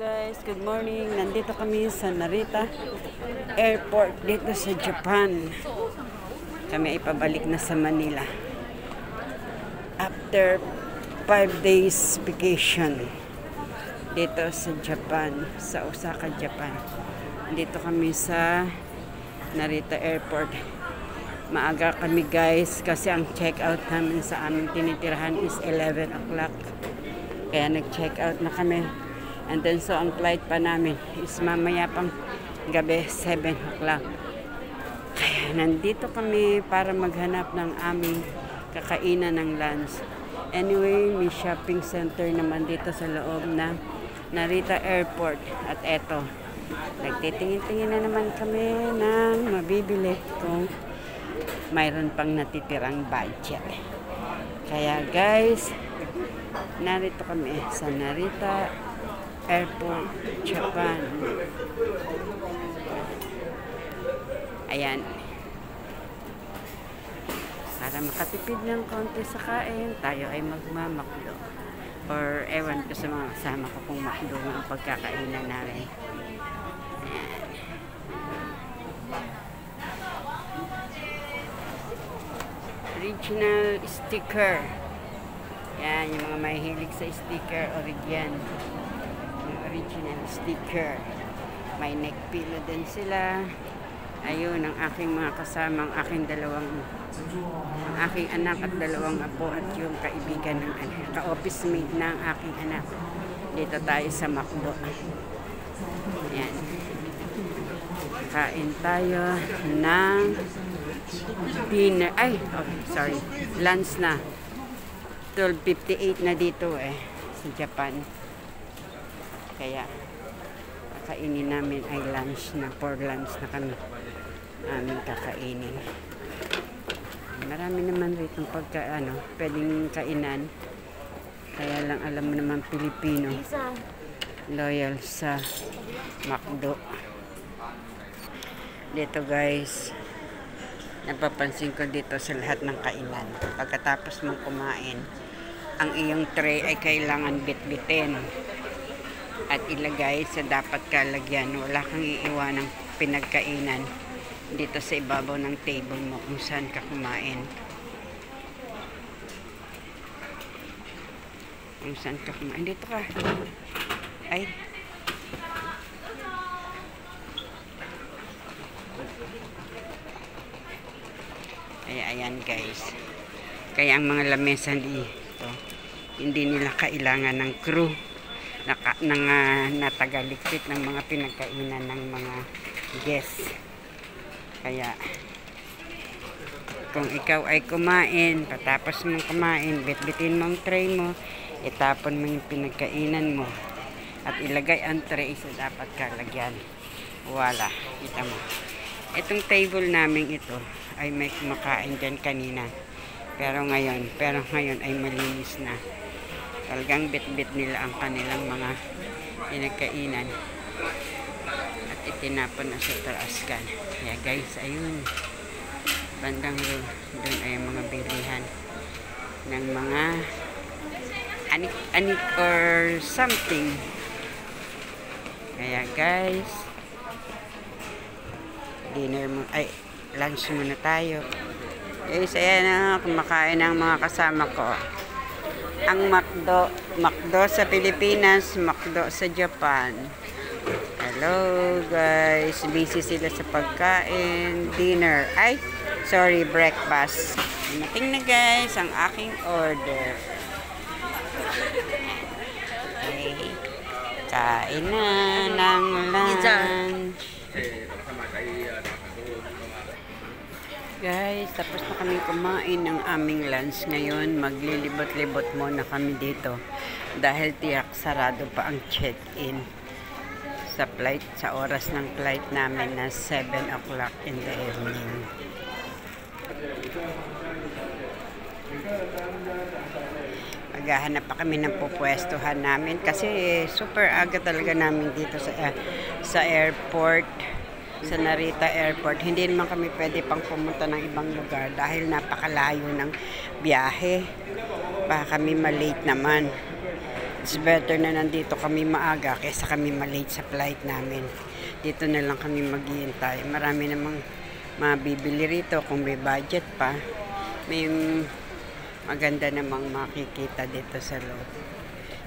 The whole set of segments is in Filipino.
Guys, good morning. Nandito kami sa Narita Airport dito sa Japan. Kami ay pabalik na sa Manila. After 5 days vacation dito sa Japan, sa Osaka, Japan. Dito kami sa Narita Airport. Maaga kami guys kasi ang check-out namin sa aming tinitirahan is 11 o'clock. Kaya nag-check out na kami. And then so ang flight pa namin is mamaya pang gabi 7 o'clock. Kaya nandito kami para maghanap ng aming kakainan ng lunch. Anyway, may shopping center naman dito sa loob ng Narita Airport. At eto, nagtitingin-tingin na naman kami ng mabibili kung mayroon pang natitirang budget. Kaya guys, narito kami sa Narita Airport, Japan. Ayan. Para makatipid ng konti sa kain, tayo ay magmamakdo. Or ewan ko sa mga kasama ko kung makdo ang pagkakainan namin. Ayan. Original sticker. Yan, yung mga mahihilig sa sticker, original sticker. May neck pillow din sila. Ayun, ang aking mga kasama, ang aking anak at dalawang apo at yung kaibigan ng ka-office mate ng aking anak. Dito tayo sa McDo. Ayan. Kain tayo ng dinner. Lunch na. 12:58 na dito sa Japan. Kaya kakainin namin ay lunch na. For lunch na kami aming kakainin. Marami naman rito pwedeng kainan. Kaya lang alam mo naman Pilipino loyal sa McDo. Dito guys, napapansin ko dito sa lahat ng kainan, pagkatapos mong kumain, ang iyong tray ay kailangan bitbitin at ilagay sa dapat kalagyan. Wala kang iiwanang pinagkainan dito sa ibabaw ng table mo kung saan ka kumain. Kung saan ka kumain. Dito ka. Ay. Ayan guys. Kaya ang mga lamesa dito, hindi nila kailangan ng crew na tagalikpit ng mga pinagkainan ng mga guests. Kaya kung ikaw ay kumain, patapos mong kumain, bitbitin mo ang tray mo, itapon mo yung pinagkainan mo at ilagay ang tray sa dapat kalagyan. Wala, kita mo. Itong table namin ito ay may kumakain dyan kanina. Pero ngayon ay malinis na. Talagang bit-bit nila ang kanilang mga pinagkainan. At itinapon na sa trascan. Kaya guys, ayun. Bandang doon ay mga bilihan ng mga anik or something. Kaya guys, lunch muna tayo. Guys, ayan na, kumakain ng mga kasama ko. Ang McDo sa Pilipinas, McDo sa Japan. Hello guys, busy sila sa pagkain, dinner. Breakfast. Dumating na guys ang aking order. Okay. Kain na ng lunch. Guys, tapos na kami kumain ng aming lunch. Ngayon, maglilibot-libot muna kami dito dahil tiyak sarado pa ang check-in sa oras ng flight namin na 7 o'clock in the evening. Maghahanap pa kami ng pupwestuhan namin kasi super aga talaga namin dito sa airport. Sa Narita Airport. Hindi naman kami pwede pang pumunta ng ibang lugar dahil napakalayo ng biyahe. Baka kami malate naman. It's better na nandito kami maaga kaysa kami malate sa flight namin. Dito na lang kami maghihintay. Marami namang mabibili rito kung may budget pa. May maganda namang makikita dito sa loob.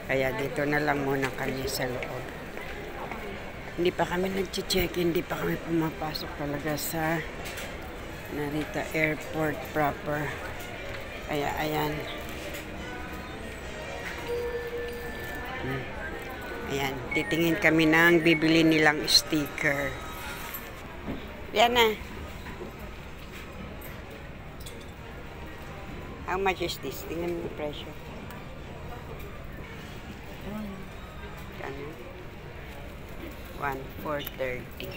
Kaya dito na lang muna kami sa loob. Hindi pa kami nag-check-in, hindi pa kami pumapasok talaga sa Narita Airport proper. Kaya ayan. Ayan, titingin kami ng bibili nilang sticker. Yan na. How much is this? Tingnan mo yung presyo. Ano? 1,430.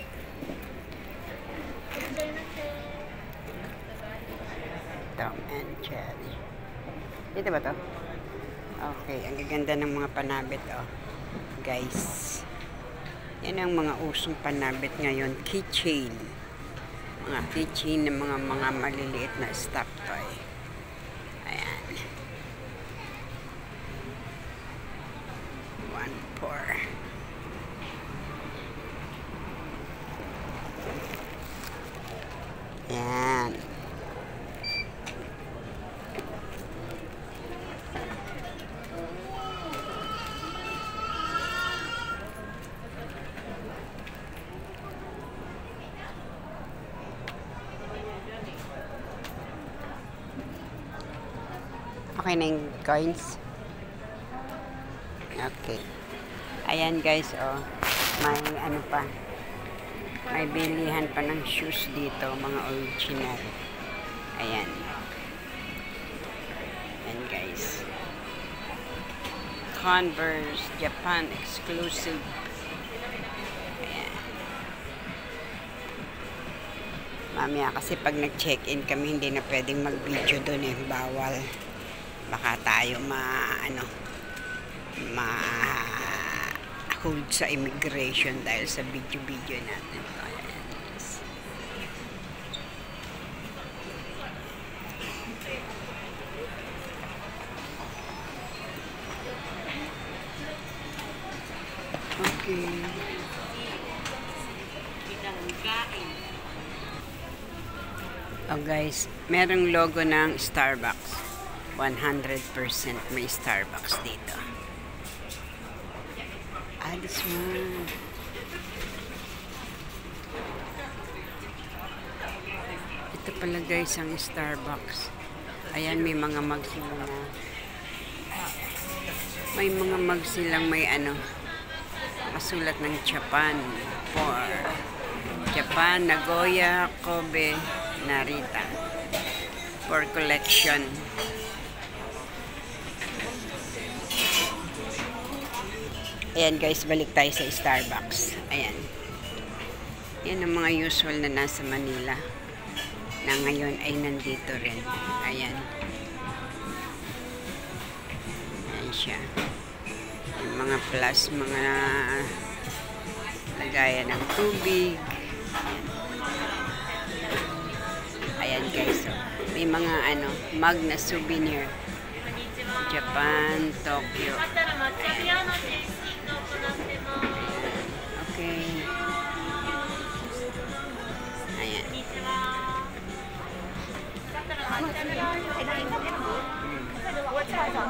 Tom and Jerry. Dito ba to? Okay, ang gaganda ng mga panabit, oh. Guys. Yan ang mga usong panabit ngayon. Keychain. Mga keychain ng mga maliliit na stuffed toy. Ayan. 1,400. Yan. Okay na yung coins. Okay. Ayan guys, oh. May ano pa. May bilihan pa ng shoes dito, mga original. Ayan. Ayan guys. Converse, Japan exclusive. Ayan. Mamaya kasi pag nag-check-in kami, hindi na pwedeng mag-video doon eh. Bawal. Baka tayo hold sa immigration dahil sa video natin. Okay. Oh guys, merong logo ng Starbucks. 100% may Starbucks dito. Ah, this one. Ito pala guys ang Starbucks. Ayan, may mga mug sila na. May mga mug silang may masulat ng Japan. For Japan, Nagoya, Kobe, Narita. For collection. Ayan guys, balik tayo sa Starbucks. Ayan. Yan ang mga usual na nasa Manila. Na ngayon ay nandito rin. Ayan. Ayan siya. Yung mga plus, mga lagayan ng tubig. Ayan guys. So, may mga mug na souvenir. Japan, Tokyo. Okay. Ayan.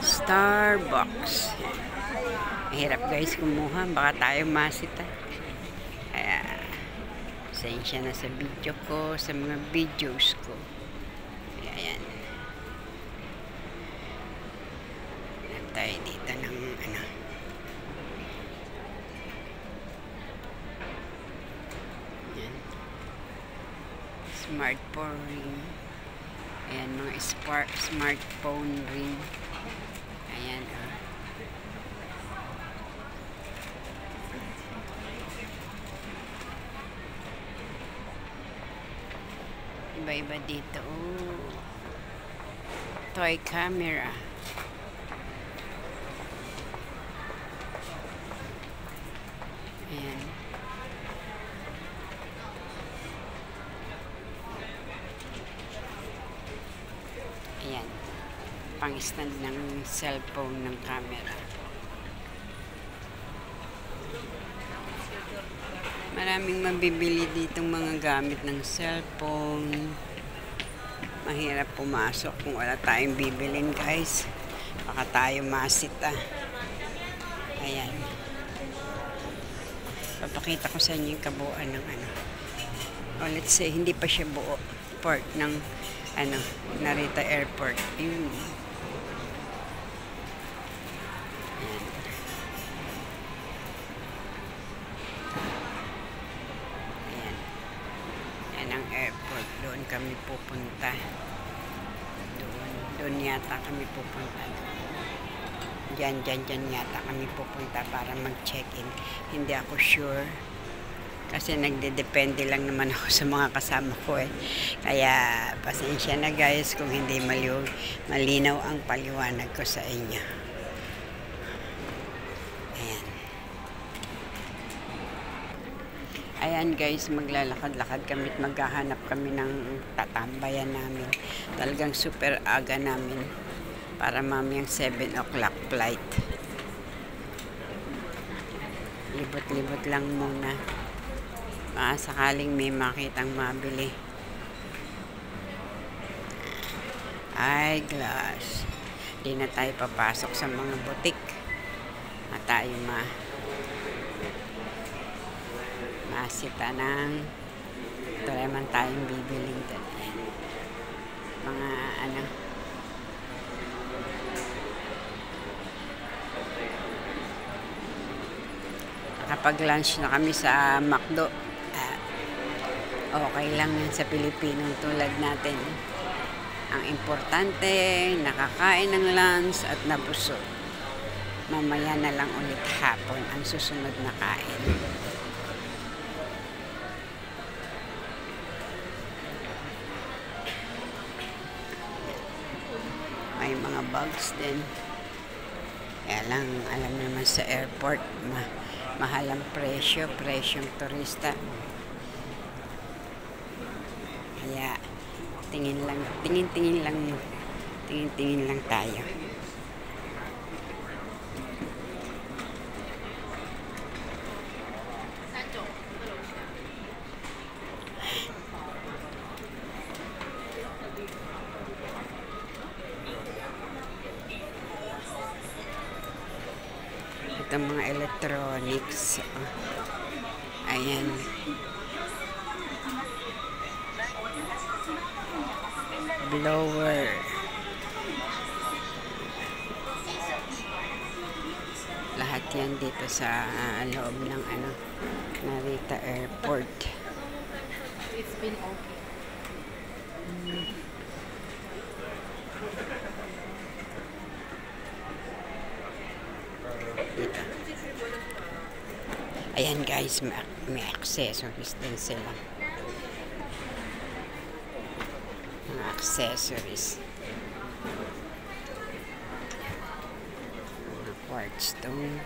Starbucks. Mahirap guys kumuha. Baka tayo masita. Kaya, pasensya na sa video ko, sa mga videos ko. Ayan. Ayan tayo dito ng smartphone ring. Ayan, mga smartphone ring. Ayan, oh. Iba-iba dito. Oh. Toy camera. Ayan. Ayan. Pang-stand ng cellphone ng camera. daming mabibili ditong mga gamit ng cellphone. Mahirap pumasok kung wala tayong bibilin, guys. Baka tayo masita. Ayan. Papakita ko sa inyo yung kabuuan ng ano. O let's say, hindi pa siya buo. Port ng ano, Narita Airport. Yun. Ang airport, doon kami pupunta. Doon yata kami pupunta. Diyan yata kami pupunta para mag-check-in. Hindi ako sure. Kasi nagdedepende lang naman ako sa mga kasama ko eh. Kaya pasensya na guys kung hindi malinaw ang paliwanag ko sa inyo. Ayan guys, maglalakad-lakad kami at maghahanap kami ng tatambayan namin. Talagang super aga namin para mamayang 7 o'clock flight. Libot-libot lang muna. Sakaling may makitang mabili. Ay, glass. Di na tayo papasok sa mga butik. Tayo masita ng ito naman tayong bibiling mga ano kapag lunch na kami sa McDo okay lang yan sa Pilipinong tulad natin. Ang importante nakakain ng lunch at nabusog. Mamaya na lang ulit hapon ang susunod na kain. May mga bags din. Kaya lang, alam naman sa airport, mahal ang presyong turista. Kaya, tingin lang tayo. Ito mga electronics. Ayan. Blower. Lahat yan dito sa loob ng ano, Narita Airport. It's been okay. Dito. Ayan guys, may accessories din sila. Mga accessories. Mga quartz stone.